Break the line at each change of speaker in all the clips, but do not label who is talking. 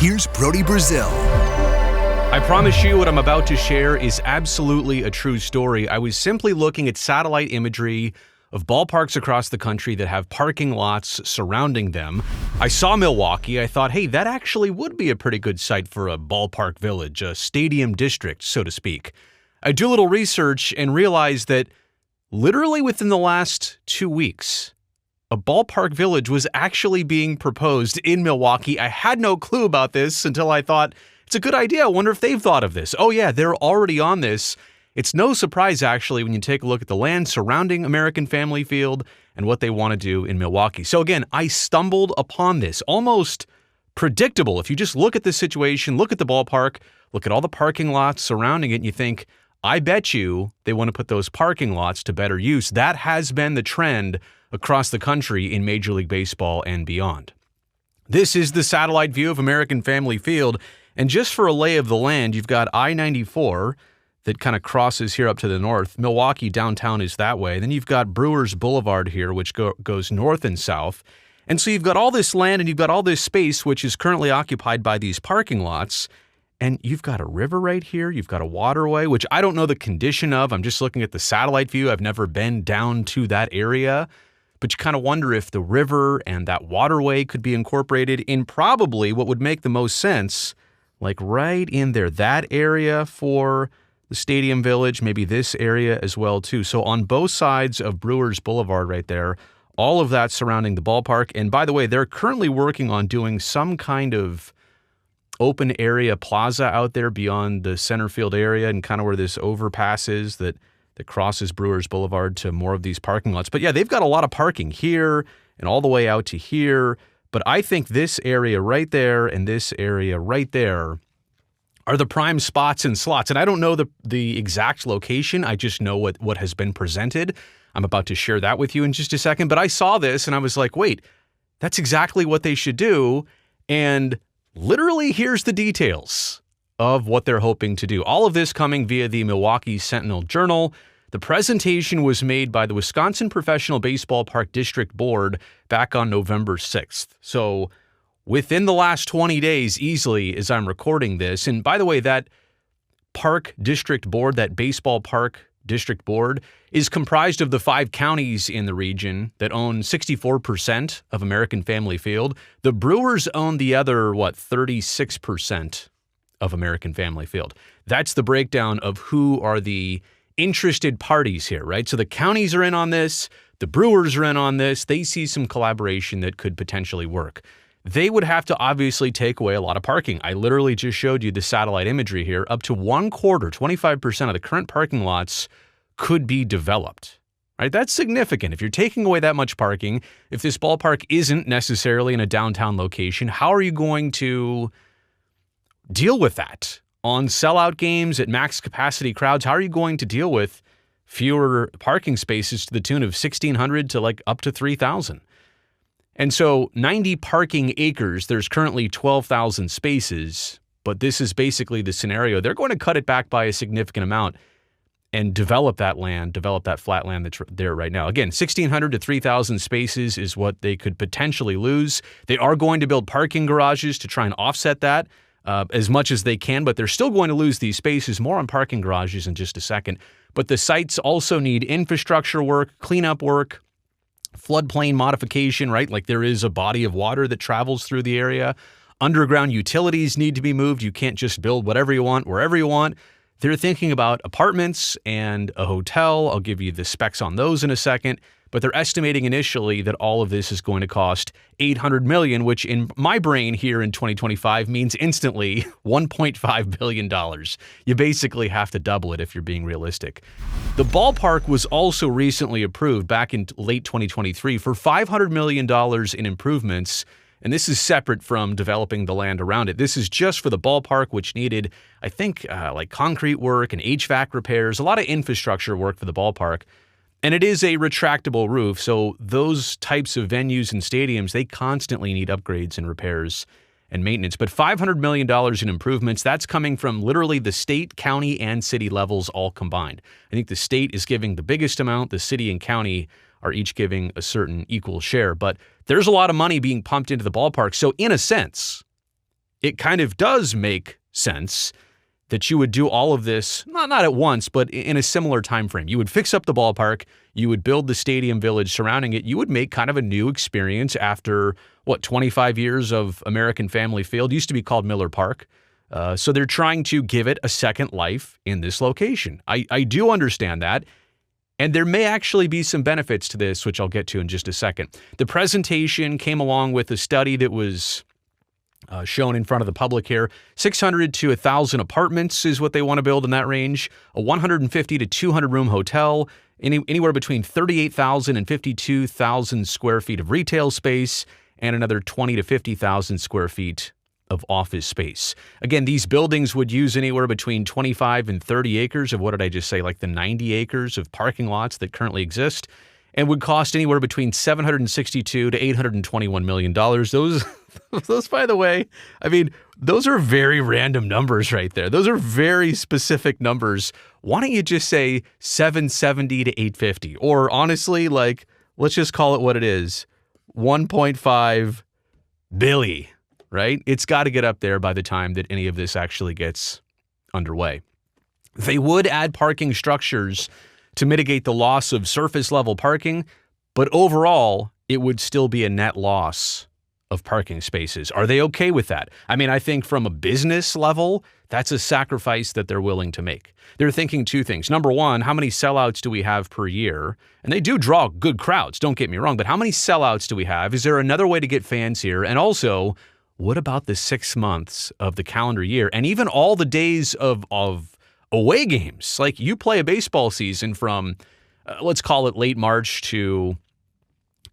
Here's Brody Brazil.
I promise you what I'm about to share is absolutely a true story. I was simply looking at satellite imagery of ballparks across the country that have parking lots surrounding them. I saw Milwaukee. I thought, hey, that actually would be a pretty good site for a ballpark village, a stadium district, so to speak. I do a little research and realized that literally within the last 2 weeks, a ballpark village was actually being proposed in Milwaukee. I had no clue about this until I thought, it's a good idea. I wonder if they've thought of this. Oh yeah, they're already on this. It's no surprise, actually, when you take a look at the land surrounding American Family Field and what they want to do in Milwaukee. So again, I stumbled upon this, almost predictable. If you just look at the situation, look at the ballpark, look at all the parking lots surrounding it, and you think, I bet you they want to put those parking lots to better use. That has been the trend across the country in Major League Baseball and beyond. This is the satellite view of American Family Field, and just for a lay of the land, you've got I-94 that kind of crosses here up to the north. Milwaukee downtown is that way. Then you've got Brewers Boulevard here, which goes north and south. And so you've got all this land and you've got all this space, which is currently occupied by these parking lots. And you've got a river right here. You've got a waterway, which I don't know the condition of. I'm just looking at the satellite view. I've never been down to that area. But you kind of wonder if the river and that waterway could be incorporated in probably what would make the most sense, like right in there, that area for the Stadium Village, maybe this area as well too. So on both sides of Brewers Boulevard right there, all of that surrounding the ballpark. And by the way, they're currently working on doing some kind of open area plaza out there beyond the center field area and kind of where this overpass is that crosses Brewers Boulevard to more of these parking lots. But yeah, they've got a lot of parking here and all the way out to here. But I think this area right there and this area right there are the prime spots and slots. And I don't know the exact location. I just know what has been presented. I'm about to share that with you in just a second. But I saw this and I was like, wait, that's exactly what they should do. And literally, here's the details of what they're hoping to do. All of this coming via the Milwaukee Sentinel-Journal. The presentation was made by the Wisconsin Professional Baseball Park District Board back on November 6th. So within the last 20 days, easily, as I'm recording this. And by the way, that park district board, that baseball park district board, is comprised of the 5 counties in the region that own 64% of American Family Field. The Brewers own the other, 36% of American Family Field. That's the breakdown of who are the interested parties here, right? So the counties are in on this. The Brewers are in on this. They see some collaboration that could potentially work. They would have to obviously take away a lot of parking. I literally just showed you the satellite imagery here. Up to 25% of the current parking lots could be developed, right? That's significant. If you're taking away that much parking, if this ballpark isn't necessarily in a downtown location, how are you going to deal with that? On sellout games at max capacity crowds, how are you going to deal with fewer parking spaces to the tune of 1,600 to up to 3,000? And so 90 parking acres, there's currently 12,000 spaces, but this is basically the scenario. They're going to cut it back by a significant amount and develop that land, develop that flat land that's there right now. Again, 1,600 to 3,000 spaces is what they could potentially lose. They are going to build parking garages to try and offset that as much as they can, but they're still going to lose these spaces. More on parking garages in just a second. But the sites also need infrastructure work, cleanup work, floodplain modification, right? Like there is a body of water that travels through the area. Underground utilities need to be moved. You can't just build whatever you want, wherever you want. They're thinking about apartments and a hotel. I'll give you the specs on those in a second. But they're estimating initially that all of this is going to cost $800 million, which in my brain here in 2025 means instantly $1.5 billion. You basically have to double it if you're being realistic. The ballpark was also recently approved back in late 2023 for $500 million in improvements. And this is separate from developing the land around it. This is just for the ballpark, which needed, I think, like concrete work and HVAC repairs, a lot of infrastructure work for the ballpark. And it is a retractable roof, so those types of venues and stadiums, they constantly need upgrades and repairs and maintenance. But $500 million in improvements, that's coming from literally the state, county, and city levels all combined. I think the state is giving the biggest amount. The city and county are each giving a certain equal share. But there's a lot of money being pumped into the ballpark. So in a sense, it kind of does make sense that you would do all of this, not at once, but in a similar time frame. You would fix up the ballpark, you would build the stadium village surrounding it, you would make kind of a new experience after, 25 years of American Family Field. It used to be called Miller Park. So they're trying to give it a second life in this location. I do understand that. And there may actually be some benefits to this, which I'll get to in just a second. The presentation came along with a study that was shown in front of the public here. 600 to 1,000 apartments is what they want to build in that range. A 150 to 200 room hotel, anywhere between 38,000 and 52,000 square feet of retail space, and another 20 to 50,000 square feet of office space. Again, these buildings would use anywhere between 25 and 30 acres of, what did I just say, like the 90 acres of parking lots that currently exist, and would cost anywhere between $762 to $821 million. Those, by the way, I mean, those are very random numbers right there. Those are very specific numbers. Why don't you just say 770 to 850? Or honestly, like, let's just call it what it is. 1.5 billion, right? It's got to get up there by the time that any of this actually gets underway. They would add parking structures to mitigate the loss of surface level parking, but overall, it would still be a net loss of parking spaces. Are they okay with that? I mean, I think from a business level, that's a sacrifice that they're willing to make. They're thinking two things. Number one, how many sellouts do we have per year? And they do draw good crowds, don't get me wrong, but how many sellouts do we have? Is there another way to get fans here? And also, what about the 6 months of the calendar year and even all the days of away games? Like, you play a baseball season from, let's call it late March to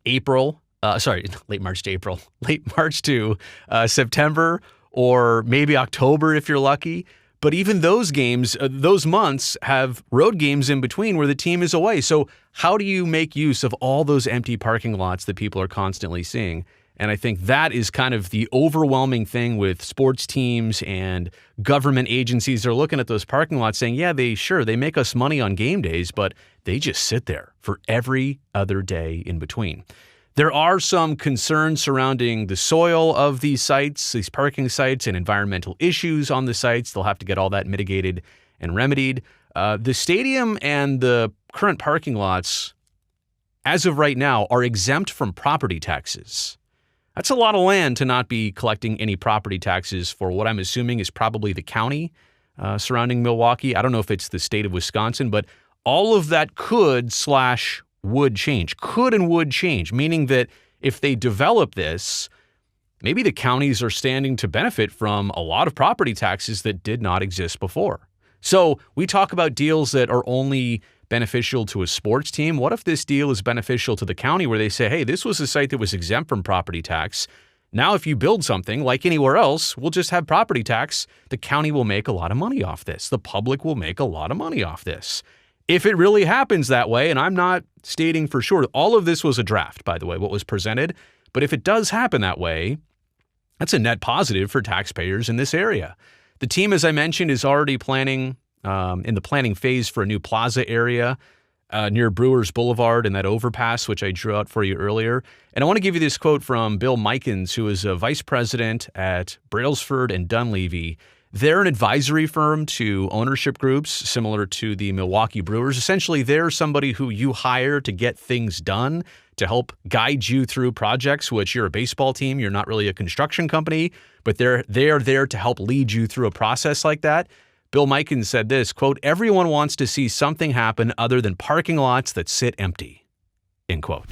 April. Late March to September, or maybe October if you're lucky. But even those games, those months have road games in between where the team is away. So how do you make use of all those empty parking lots that people are constantly seeing? And I think that is kind of the overwhelming thing with sports teams and government agencies. They're looking at those parking lots saying, yeah, they make us money on game days, but they just sit there for every other day in between. There are some concerns surrounding the soil of these sites, these parking sites, and environmental issues on the sites. They'll have to get all that mitigated and remedied. The stadium and the current parking lots, as of right now, are exempt from property taxes. That's a lot of land to not be collecting any property taxes for what I'm assuming is probably the county surrounding Milwaukee. I don't know if it's the state of Wisconsin, but all of that would change, meaning that if they develop this, maybe the counties are standing to benefit from a lot of property taxes that did not exist before. So we talk about deals that are only beneficial to a sports team. What if this deal is beneficial to the county where they say, hey, this was a site that was exempt from property tax. Now, if you build something like anywhere else, we'll just have property tax. The county will make a lot of money off this. The public will make a lot of money off this. If it really happens that way, and I'm not stating for sure, all of this was a draft, by the way, what was presented. But if it does happen that way, that's a net positive for taxpayers in this area. The team, as I mentioned, is already planning in the planning phase for a new plaza area near Brewers Boulevard and that overpass, which I drew out for you earlier. And I want to give you this quote from Bill Mikens, who is a vice president at Brailsford and Dunleavy. They're an advisory firm to ownership groups similar to the Milwaukee Brewers. Essentially, they're somebody who you hire to get things done, to help guide you through projects, which you're a baseball team. You're not really a construction company, but they're there to help lead you through a process like that. Bill Mikens said this, quote, "Everyone wants to see something happen other than parking lots that sit empty," end quote.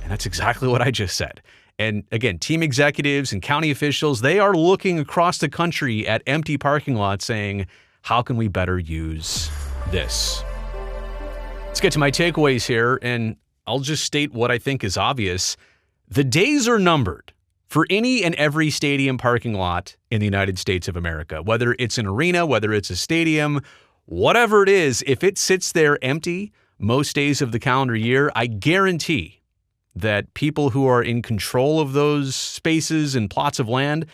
And that's exactly what I just said. And again, team executives and county officials, they are looking across the country at empty parking lots saying, how can we better use this? Let's get to my takeaways here, and I'll just state what I think is obvious. The days are numbered for any and every stadium parking lot in the United States of America. Whether it's an arena, whether it's a stadium, whatever it is, if it sits there empty most days of the calendar year, I guarantee that people who are in control of those spaces and plots of land,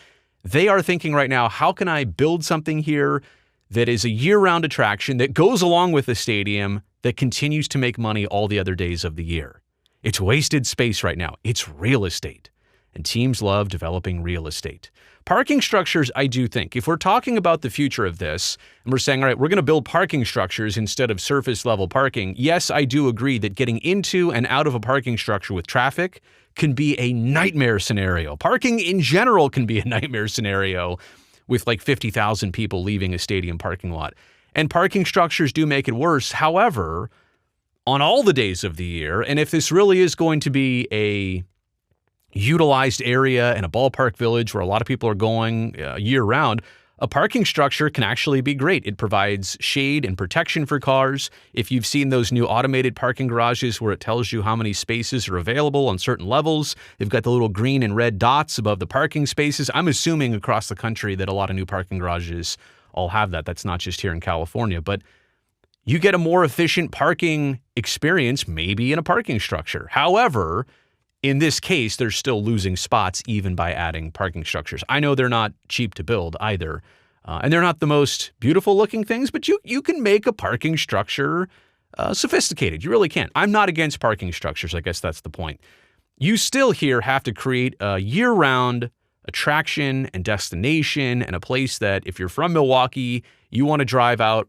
they are thinking right now, how can I build something here that is a year-round attraction that goes along with the stadium that continues to make money all the other days of the year? It's wasted space right now. It's real estate. And teams love developing real estate. Parking structures, I do think, if we're talking about the future of this, and we're saying, all right, we're going to build parking structures instead of surface level parking, yes, I do agree that getting into and out of a parking structure with traffic can be a nightmare scenario. Parking in general can be a nightmare scenario with like 50,000 people leaving a stadium parking lot. And parking structures do make it worse. However, on all the days of the year, and if this really is going to be a utilized area and a ballpark village where a lot of people are going year-round, a parking structure can actually be great. It provides shade and protection for cars. If you've seen those new automated parking garages where it tells you how many spaces are available on certain levels, they've got the little green and red dots above the parking spaces. I'm assuming across the country that a lot of new parking garages all have that. That's not just here in California, but you get a more efficient parking experience maybe in a parking structure. However, in this case, they're still losing spots even by adding parking structures. I know they're not cheap to build either, and they're not the most beautiful looking things, but you can make a parking structure sophisticated. You really can. I'm not against parking structures. I guess that's the point. You still here have to create a year-round attraction and destination and a place that if you're from Milwaukee, you want to drive out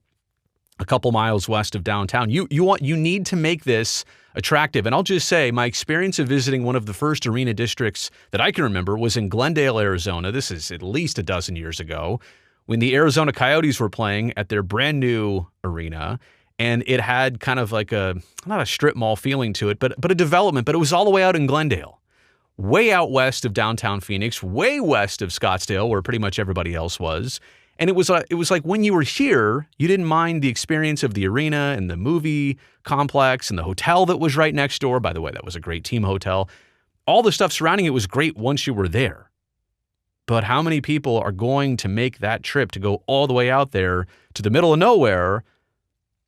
a couple miles west of downtown. You need to make this attractive. And I'll just say my experience of visiting one of the first arena districts that I can remember was in Glendale, Arizona. This is at least a dozen years ago when the Arizona Coyotes were playing at their brand new arena. And it had kind of like not a strip mall feeling to it, but a development, but it was all the way out in Glendale, way out west of downtown Phoenix, way west of Scottsdale, where pretty much everybody else was. And it was like when you were here, you didn't mind the experience of the arena and the movie complex and the hotel that was right next door. By the way, that was a great team hotel. All the stuff surrounding it was great once you were there. But how many people are going to make that trip to go all the way out there to the middle of nowhere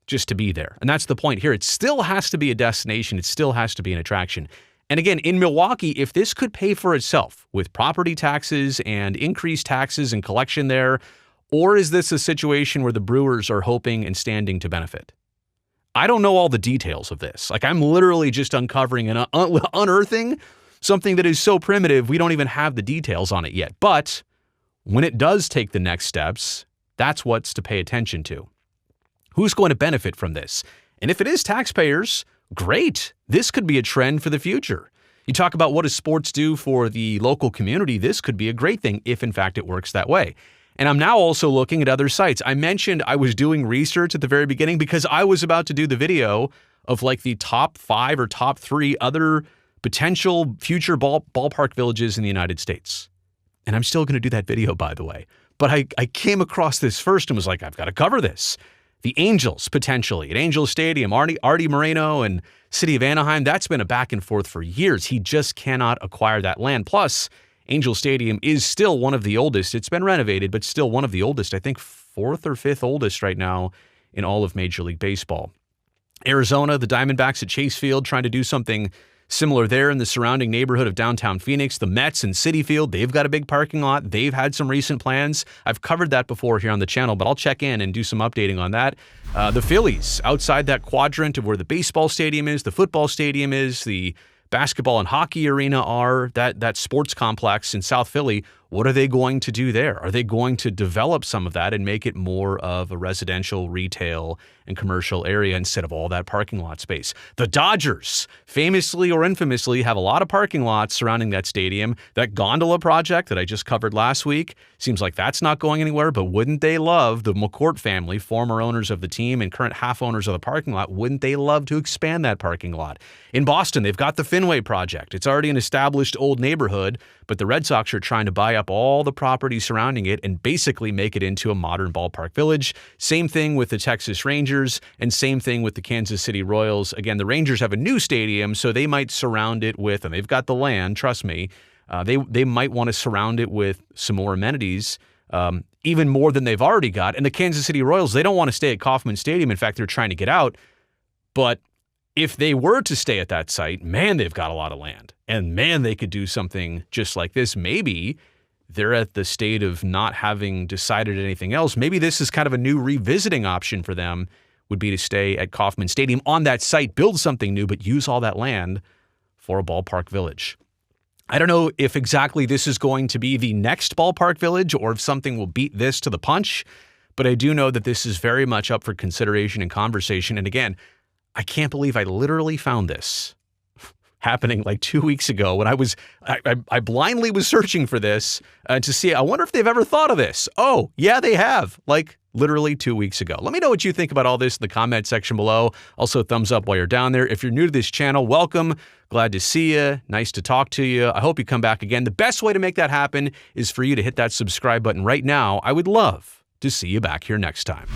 just to be there? And that's the point here. It still has to be a destination. It still has to be an attraction. And again, in Milwaukee, if this could pay for itself with property taxes and increased taxes and collection there, or is this a situation where the Brewers are hoping and standing to benefit? I don't know all the details of this. Like, I'm literally just uncovering and unearthing something that is so primitive, we don't even have the details on it yet. But when it does take the next steps, that's what's to pay attention to. Who's going to benefit from this? And if it is taxpayers, great. This could be a trend for the future. You talk about what does sports do for the local community? This could be a great thing if, in fact, it works that way. And I'm now also looking at other sites. I mentioned I was doing research at the very beginning because I was about to do the video of like the top 5 or top 3 other potential future ballpark villages in the United States. And I'm still going to do that video, by the way. But I came across this first and was like, I've got to cover this. The Angels, potentially, at Angels Stadium, Artie Moreno and City of Anaheim, that's been a back and forth for years. He just cannot acquire that land. Plus, Angel Stadium is still one of the oldest. It's been renovated, but still one of the oldest. I think 4th or 5th oldest right now in all of Major League Baseball. Arizona, the Diamondbacks at Chase Field, trying to do something similar there in the surrounding neighborhood of downtown Phoenix. The Mets and Citi Field, they've got a big parking lot. They've had some recent plans. I've covered that before here on the channel, but I'll check in and do some updating on that. The Phillies, outside that quadrant of where the baseball stadium is, the football stadium is, the basketball and hockey arena are, that sports complex in South Philly. What are they going to do there? Are they going to develop some of that and make it more of a residential, retail, and commercial area instead of all that parking lot space? The Dodgers, famously or infamously, have a lot of parking lots surrounding that stadium. That gondola project that I just covered last week, seems like that's not going anywhere, but wouldn't they love, the McCourt family, former owners of the team and current half owners of the parking lot, wouldn't they love to expand that parking lot? In Boston, they've got the Fenway project. It's already an established old neighborhood, but the Red Sox are trying to buy up all the property surrounding it and basically make it into a modern ballpark village. Same thing with the Texas Rangers and same thing with the Kansas City Royals. Again, the Rangers have a new stadium, so they might surround it with, and they've got the land, trust me, they might want to surround it with some more amenities, even more than they've already got. And the Kansas City Royals, they don't want to stay at Kauffman Stadium. In fact, they're trying to get out. But if they were to stay at that site, man, they've got a lot of land. And man, they could do something just like this. Maybe they're at the state of not having decided anything else. Maybe this is kind of a new revisiting option for them, would be to stay at Kauffman Stadium on that site, build something new, but use all that land for a ballpark village. I don't know if exactly this is going to be the next ballpark village or if something will beat this to the punch, but I do know that this is very much up for consideration and conversation. And again, I can't believe I literally found this happening like 2 weeks ago when I blindly was searching for this to see, I wonder if they've ever thought of this. Oh, yeah, they have. Like literally 2 weeks ago. Let me know what you think about all this in the comment section below. Also, thumbs up while you're down there. If you're new to this channel, welcome. Glad to see you. Nice to talk to you. I hope you come back again. The best way to make that happen is for you to hit that subscribe button right now. I would love to see you back here next time.